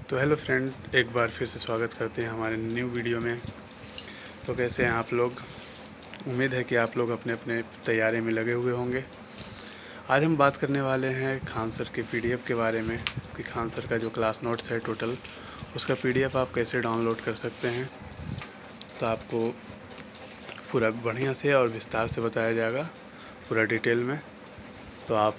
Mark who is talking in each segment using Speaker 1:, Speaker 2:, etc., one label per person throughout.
Speaker 1: तो hello friend, एक बार फिर से स्वागत करते हैं हमारे न्यू वीडियो में। तो कैसे हैं आप लोग? उम्मीद है कि आप लोग अपने अपने तैयारी में लगे हुए होंगे। आज हम बात करने वाले हैं खान सर के पीडीएफ के बारे में कि खान सर का जो क्लास नोट्स है टोटल, उसका पीडीएफ आप कैसे डाउनलोड कर सकते हैं। तो आपको पूरा बढ़िया से और विस्तार से बताया जाएगा, पूरा डिटेल में। तो आप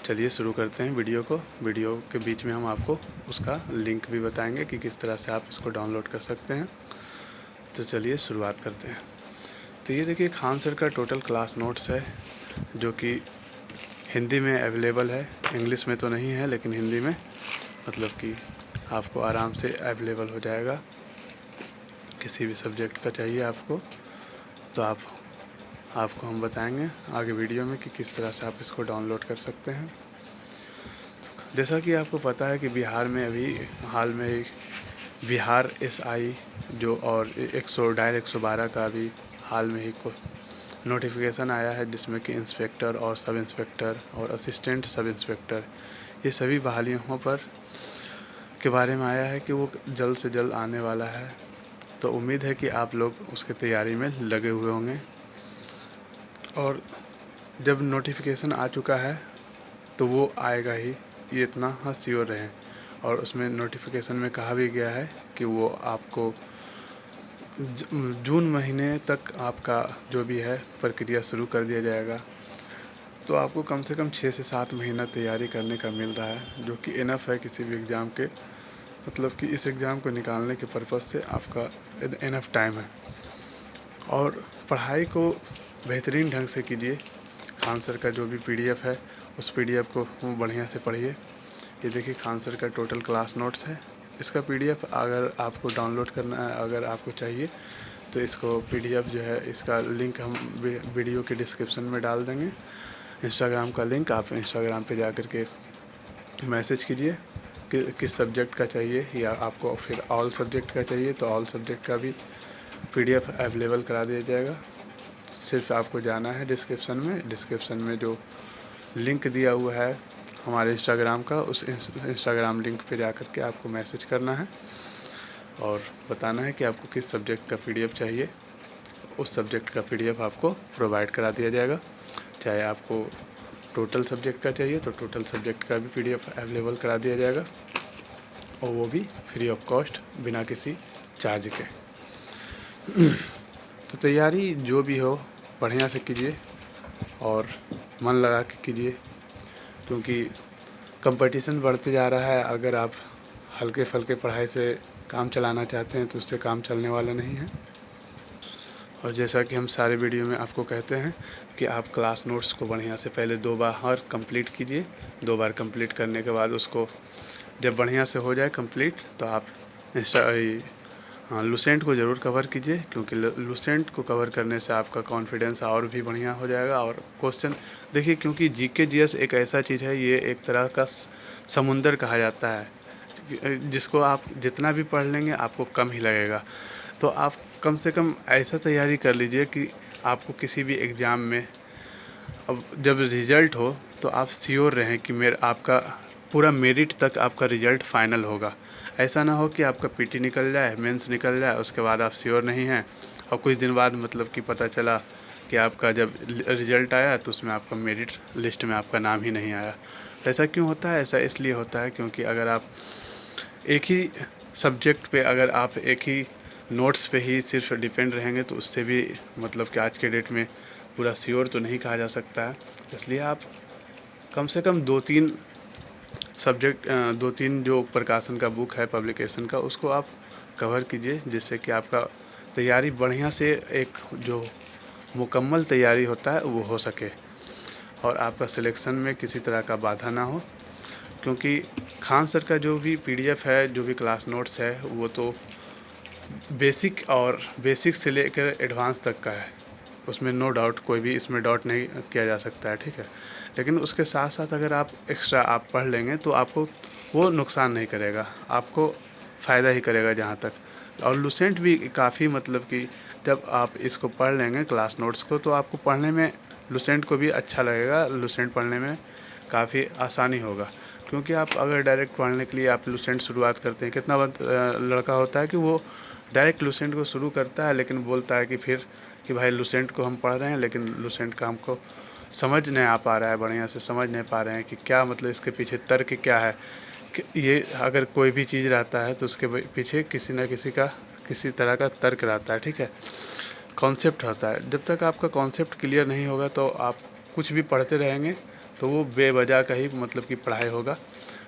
Speaker 1: चलिए शुरू करते हैं वीडियो को। वीडियो के बीच में हम आपको उसका लिंक भी बताएंगे कि किस तरह से आप इसको डाउनलोड कर सकते हैं। तो चलिए शुरुआत करते हैं। तो ये देखिए, खान सर का टोटल क्लास नोट्स है जो कि हिंदी में अवेलेबल है। इंग्लिश में तो नहीं है, लेकिन हिंदी में मतलब कि आपको आराम से अवेलेबल हो जाएगा। किसी भी सब्जेक्ट का चाहिए आपको तो आपको हम बताएंगे आगे वीडियो में कि किस तरह से आप इसको डाउनलोड कर सकते हैं। जैसा कि आपको पता है कि बिहार में अभी हाल में ही बिहार एसआई जो और 112 का भी हाल में ही नोटिफिकेशन आया है, जिसमें कि इंस्पेक्टर और सब इंस्पेक्टर और असिस्टेंट सब इंस्पेक्टर ये सभी बहालियों पर के बारे में आया है कि वो जल्द से जल्द आने वाला है। तो उम्मीद है कि आप लोग उसके तैयारी में लगे हुए होंगे। और जब नोटिफिकेशन आ चुका है तो वो आएगा ही, ये इतना श्योर रहें। और उसमें नोटिफिकेशन में कहा भी गया है कि वो आपको जून महीने तक आपका जो भी है प्रक्रिया शुरू कर दिया जाएगा। तो आपको कम से कम 6 से 7 महीना तैयारी करने का मिल रहा है, जो कि इनफ है किसी भी एग्ज़ाम के, मतलब कि इस एग्ज़ाम को निकालने के पर्पज़ से आपका इनफ टाइम है। और पढ़ाई को बेहतरीन ढंग से कीजिए। खान सर का जो भी पीडीएफ है उस पीडीएफ को बढ़िया से पढ़िए। ये देखिए, खान सर का टोटल क्लास नोट्स है। इसका पीडीएफ अगर आपको डाउनलोड करना है, अगर आपको चाहिए तो इसको पीडीएफ जो है, इसका लिंक हम वीडियो के डिस्क्रिप्शन में डाल देंगे। इंस्टाग्राम का लिंक, आप इंस्टाग्राम पे जा कर के मैसेज कीजिए कि किस सब्जेक्ट का चाहिए, या आपको फिर ऑल सब्जेक्ट का चाहिए तो ऑल सब्जेक्ट का भी पीडीएफ अवेलेबल करा दिया जाएगा। सिर्फ आपको जाना है डिस्क्रिप्शन में जो लिंक दिया हुआ है हमारे इंस्टाग्राम का, उस इंस्टाग्राम लिंक पे जा कर के आपको मैसेज करना है और बताना है कि आपको किस सब्जेक्ट का पीडीएफ चाहिए। उस सब्जेक्ट का पीडीएफ आपको प्रोवाइड करा दिया जाएगा। चाहे आपको टोटल सब्जेक्ट का चाहिए तो टोटल सब्जेक्ट का भी पीडीएफ अवेलेबल करा दिया जाएगा, और वो भी फ्री ऑफ कॉस्ट, बिना किसी चार्ज के। तो तैयारी जो भी हो बढ़िया से कीजिए और मन लगा के कीजिए, क्योंकि कंपटीशन बढ़ते जा रहा है। अगर आप हल्के फुल्के पढ़ाई से काम चलाना चाहते हैं तो उससे काम चलने वाला नहीं है। और जैसा कि हम सारे वीडियो में आपको कहते हैं कि आप क्लास नोट्स को बढ़िया से पहले 2 बार कंप्लीट कीजिए। 2 बार कंप्लीट करने के बाद उसको जब बढ़िया से हो जाए कंप्लीट तो आप लुसेंट को ज़रूर कवर कीजिए, क्योंकि लुसेंट को कवर करने से आपका कॉन्फिडेंस और भी बढ़िया हो जाएगा। और क्वेश्चन देखिए, क्योंकि जीके जीएस एक ऐसा चीज़ है, ये एक तरह का समुंदर कहा जाता है, जिसको आप जितना भी पढ़ लेंगे आपको कम ही लगेगा। तो आप कम से कम ऐसा तैयारी कर लीजिए कि आपको किसी भी एग्ज़ाम में अब जब रिज़ल्ट हो तो आप श्योर रहें कि आपका पूरा मेरिट तक आपका रिज़ल्ट फाइनल होगा। ऐसा ना हो कि आपका पीटी निकल जाए, मेंस निकल जाए, उसके बाद आप श्योर नहीं हैं और कुछ दिन बाद मतलब कि पता चला कि आपका जब रिज़ल्ट आया तो उसमें आपका मेरिट लिस्ट में आपका नाम ही नहीं आया। तो ऐसा क्यों होता है? ऐसा इसलिए होता है क्योंकि अगर आप एक ही सब्जेक्ट पे, अगर आप एक ही नोट्स पे ही सिर्फ डिपेंड रहेंगे तो उससे भी मतलब कि आज के डेट में पूरा श्योर तो नहीं कहा जा सकता है। इसलिए आप कम से कम 2-3 सब्जेक्ट, 2-3 जो प्रकाशन का बुक है पब्लिकेशन का, उसको आप कवर कीजिए, जिससे कि आपका तैयारी बढ़िया से एक जो मुकम्मल तैयारी होता है वो हो सके और आपका सिलेक्शन में किसी तरह का बाधा ना हो। क्योंकि खान सर का जो भी पीडीएफ है, जो भी क्लास नोट्स है, वो तो बेसिक से लेकर एडवांस तक का है। उसमें नो डाउट, कोई भी इसमें डाउट नहीं किया जा सकता है, ठीक है। लेकिन उसके साथ साथ अगर आप एक्स्ट्रा आप पढ़ लेंगे तो आपको वो नुकसान नहीं करेगा, आपको फ़ायदा ही करेगा जहाँ तक। और लुसेंट भी काफ़ी मतलब कि जब आप इसको पढ़ लेंगे क्लास नोट्स को तो आपको पढ़ने में लुसेंट को भी अच्छा लगेगा, लुसेंट पढ़ने में काफ़ी आसानी होगा। क्योंकि आप अगर डायरेक्ट पढ़ने के लिए आप लुसेंट शुरुआत करते हैं, कितना लड़का होता है कि वो डायरेक्ट लुसेंट को शुरू करता है, लेकिन बोलता है कि फिर कि भाई लुसेंट को हम पढ़ रहे हैं, लेकिन लुसेंट का हमको समझ नहीं आ पा रहा है, बढ़िया से समझ नहीं पा रहे हैं कि क्या मतलब इसके पीछे तर्क क्या है। कि ये अगर कोई भी चीज़ रहता है तो उसके पीछे किसी न किसी का किसी तरह का तर्क रहता है, ठीक है, कॉन्सेप्ट होता है। जब तक आपका कॉन्सेप्ट क्लियर नहीं होगा तो आप कुछ भी पढ़ते रहेंगे तो वो बेवजह का ही मतलब कि पढ़ाई होगा।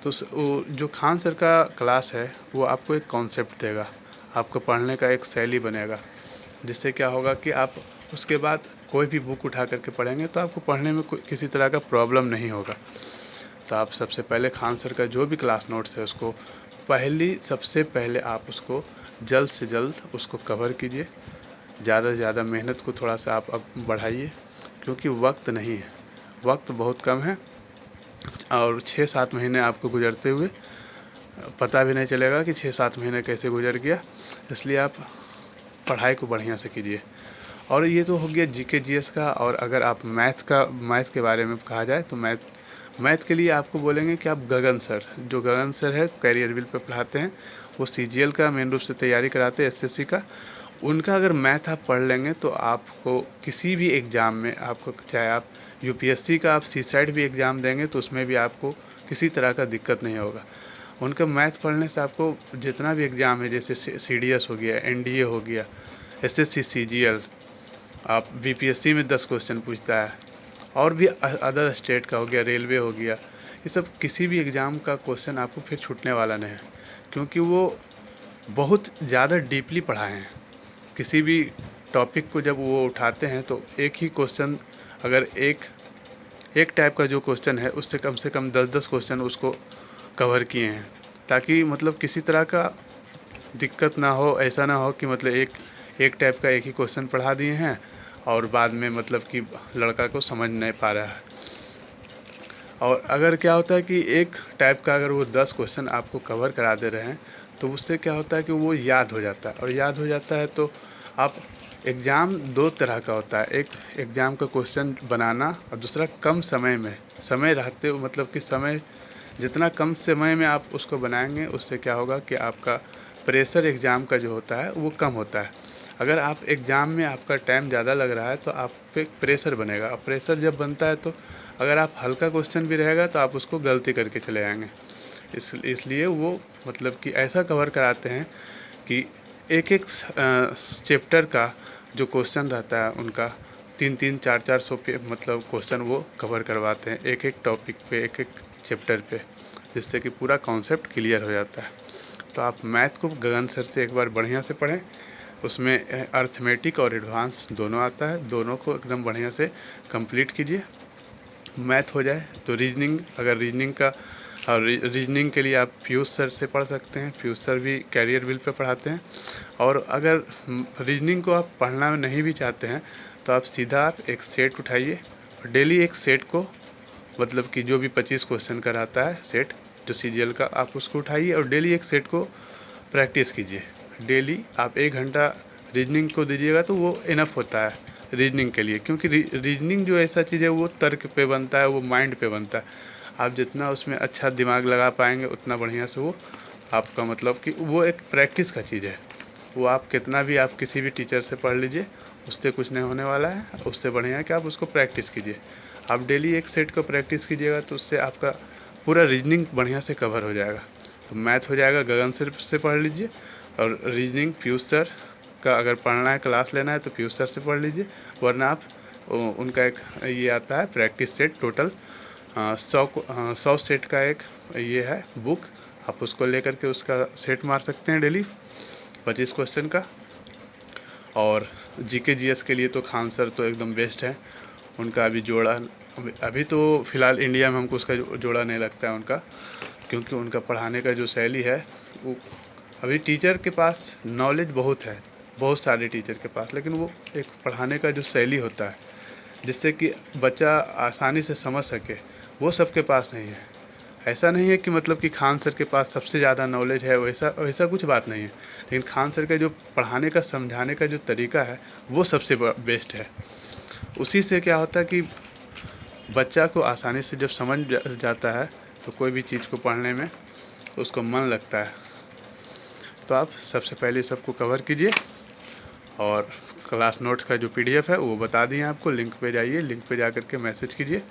Speaker 1: तो वो जो खान सर का क्लास है वो आपको एक कॉन्सेप्ट देगा, आपको पढ़ने का एक शैली बनेगा, जिससे क्या होगा कि आप उसके बाद कोई भी बुक उठा करके पढ़ेंगे तो आपको पढ़ने में कोई किसी तरह का प्रॉब्लम नहीं होगा। तो आप सबसे पहले खान सर का जो भी क्लास नोट्स है उसको सबसे पहले आप उसको जल्द से जल्द उसको कवर कीजिए। ज़्यादा से ज़्यादा मेहनत को थोड़ा सा आप अब बढ़ाइए, क्योंकि वक्त नहीं है, वक्त बहुत कम है और 6-7 महीने आपको गुजरते हुए पता भी नहीं चलेगा कि 6-7 महीने कैसे गुजर गया। इसलिए आप पढ़ाई को बढ़िया से कीजिए। और ये तो हो गया जीके जीएस का। और अगर आप मैथ के बारे में कहा जाए तो मैथ के लिए आपको बोलेंगे कि आप गगन सर है कैरियरविल पे पढ़ाते हैं, वो सीजीएल का मेन रूप से तैयारी कराते हैं, एसएससी का। उनका अगर मैथ आप पढ़ लेंगे तो आपको किसी भी एग्ज़ाम में आपको, चाहे आप यूपीएससी का आप सीसाइड भी एग्ज़ाम देंगे तो उसमें भी आपको किसी तरह का दिक्कत नहीं होगा। उनका मैथ पढ़ने से आपको जितना भी एग्ज़ाम है, जैसे सीडीएस हो गया, एनडीए हो गया, एसएससी सीजीएल, आप बीपीएससी में 10 क्वेश्चन पूछता है, और भी अदर स्टेट का हो गया, रेलवे हो गया, ये सब किसी भी एग्ज़ाम का क्वेश्चन आपको फिर छूटने वाला नहीं है, क्योंकि वो बहुत ज़्यादा डीपली पढ़ाए हैं। किसी भी टॉपिक को जब वो उठाते हैं तो एक ही क्वेश्चन, अगर एक टाइप का जो क्वेश्चन है उससे कम से कम 10-10 क्वेश्चन उसको कवर किए हैं, ताकि मतलब किसी तरह का दिक्कत ना हो। ऐसा ना हो कि मतलब एक टाइप का एक ही क्वेश्चन पढ़ा दिए हैं और बाद में मतलब कि लड़का को समझ नहीं पा रहा है। और अगर क्या होता है कि एक टाइप का अगर वो 10 क्वेश्चन आपको कवर करा दे रहे हैं तो उससे क्या होता है कि वो याद हो जाता है, और याद हो जाता है तो आप एग्ज़ाम 2 तरह का होता है, एक एग्ज़ाम का क्वेश्चन बनाना और दूसरा कम समय में, समय रहते हो मतलब कि समय जितना कम समय में आप उसको बनाएंगे उससे क्या होगा कि आपका प्रेशर एग्ज़ाम का जो होता है वो कम होता है। अगर आप एग्ज़ाम में आपका टाइम ज़्यादा लग रहा है तो आप पे प्रेशर बनेगा, और प्रेशर जब बनता है तो अगर आप हल्का क्वेश्चन भी रहेगा तो आप उसको गलती करके चले जाएंगे। इसलिए वो मतलब कि ऐसा कवर कराते हैं कि एक चैप्टर का जो क्वेश्चन रहता है उनका 3-3, 4-4 सौ पे मतलब क्वेश्चन वो कवर करवाते हैं एक टॉपिक पे, एक चैप्टर पे, जिससे कि पूरा कॉन्सेप्ट क्लियर हो जाता है। तो आप मैथ को गगन सर से एक बार बढ़िया से पढ़ें, उसमें अर्थमेटिक और एडवांस दोनों आता है, दोनों को एकदम बढ़िया से कंप्लीट कीजिए। मैथ हो जाए तो रीजनिंग, अगर रीजनिंग का और रीजनिंग के लिए आप पीयूष सर से पढ़ सकते हैं, पीयूष सर भी कैरियरविल पे पढ़ाते हैं। और अगर रीजनिंग को आप पढ़ना नहीं भी चाहते हैं तो आप सीधा आप एक सेट उठाइए और डेली एक सेट को मतलब कि जो भी 25 क्वेश्चन का रहता है सेट जो सीजीएल का, आप उसको उठाइए और डेली एक सेट को प्रैक्टिस कीजिए। डेली आप 1 घंटा रीजनिंग को दीजिएगा तो वो इनफ होता है रीजनिंग के लिए, क्योंकि रीजनिंग जो ऐसा चीज़ है वो तर्क पे बनता है, वो माइंड पे बनता है। आप जितना उसमें अच्छा दिमाग लगा पाएंगे उतना बढ़िया से वो आपका मतलब कि वो एक प्रैक्टिस का चीज़ है। वो आप कितना भी आप किसी भी टीचर से पढ़ लीजिए, उससे कुछ नहीं होने वाला है। उससे बढ़िया है कि आप उसको प्रैक्टिस कीजिए। आप डेली एक सेट को प्रैक्टिस कीजिएगा तो उससे आपका पूरा रीजनिंग बढ़िया से कवर हो जाएगा। तो मैथ हो जाएगा गगन सर से पढ़ लीजिए, और रीजनिंग पीयूष सर का अगर पढ़ना है, क्लास लेना है तो पीयूष सर से पढ़ लीजिए, वरना आप उनका एक ये आता है प्रैक्टिस सेट, टोटल 100 सेट का एक ये है बुक, आप उसको लेकर के उसका सेट मार सकते हैं डेली 25 क्वेश्चन का। और जीके जीएस के लिए तो खान सर तो एकदम बेस्ट है। उनका अभी जोड़ा, अभी तो फ़िलहाल इंडिया में हमको उसका जोड़ा नहीं लगता है उनका, क्योंकि उनका पढ़ाने का जो शैली है वो, अभी टीचर के पास नॉलेज बहुत है, बहुत सारे टीचर के पास, लेकिन वो एक पढ़ाने का जो शैली होता है जिससे कि बच्चा आसानी से समझ सके, वो सबके पास नहीं है। ऐसा नहीं है कि मतलब कि खान सर के पास सबसे ज़्यादा नॉलेज है, वैसा कुछ बात नहीं है, लेकिन खान सर का जो पढ़ाने का, समझाने का जो तरीका है वो सबसे बेस्ट है। उसी से क्या होता है कि बच्चा को आसानी से जब समझ जाता है तो कोई भी चीज़ को पढ़ने में उसको मन लगता है। तो आप सबसे पहले सबको कवर कीजिए, और क्लास नोट्स का जो PDF है वो बता दिए आपको, लिंक पे जाइए, लिंक पे जा कर के मैसेज कीजिए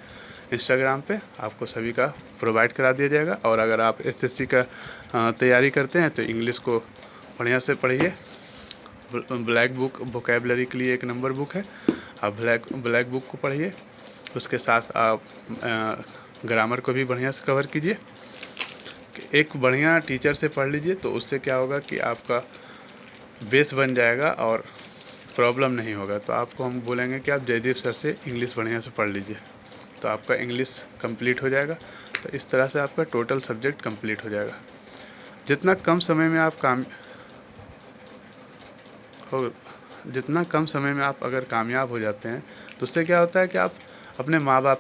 Speaker 1: इंस्टाग्राम पे, आपको सभी का प्रोवाइड करा दिया जाएगा। और अगर आप SSC का तैयारी करते हैं तो इंग्लिश को बढ़िया से पढ़िए। ब्लैक बुक वोकेबलरी के लिए 1 नंबर बुक है, आप ब्लैक बुक को पढ़िए। उसके साथ आप ग्रामर को भी बढ़िया से कवर कीजिए। एक बढ़िया टीचर से पढ़ लीजिए, तो उससे क्या होगा कि आपका बेस बन जाएगा और प्रॉब्लम नहीं होगा। तो आपको हम बोलेंगे कि आप जयदीप सर से इंग्लिश बढ़िया से पढ़ लीजिए, तो आपका इंग्लिश कंप्लीट हो जाएगा। तो इस तरह से आपका टोटल सब्जेक्ट कंप्लीट हो जाएगा। जितना कम समय में आप अगर कामयाब हो जाते हैं, तो उससे क्या होता है कि आप अपने माँ बाप